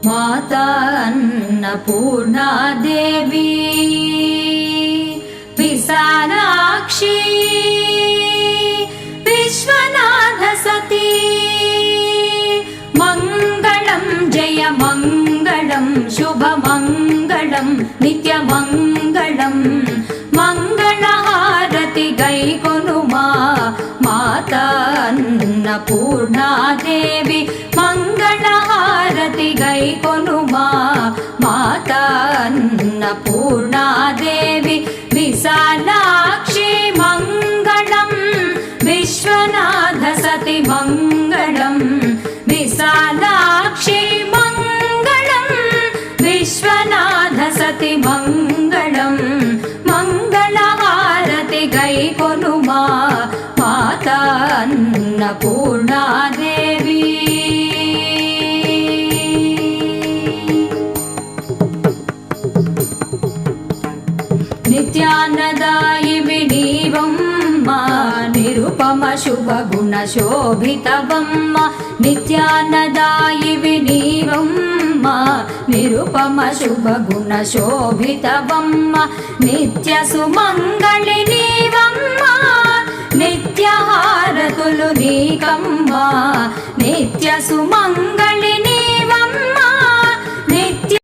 माता अन्नपूर्णा देवी विशालाक्षी विश्वनाथ सती मंगलम जय मंगलम शुभ मंगलम नित्य मंगलम मंगलहारति गैकोनुमा माता अन्नपूर्णा देवी मंगलहारति गैकोनुमा माता अन्नपूर्णा देवी विशालाक्षी मंगलम विश्वनाथ सती मंगलम विशालाक्षी मंगलम विश्वनाथ सती मंगलम मंगलहारति गैकोनुमा माता अन्नपूर्णा देवी नित्यानदायिनि नीवम्म निरुपम शुभ गुण शोभितवम्म नित्यानदायिनि नीवम्म निरुपम शुभ गुण शोभितवम्म नित्य सुमंगलि नीवम्म नित्य हारतुलु नीकम्म नित्य सुमंगलि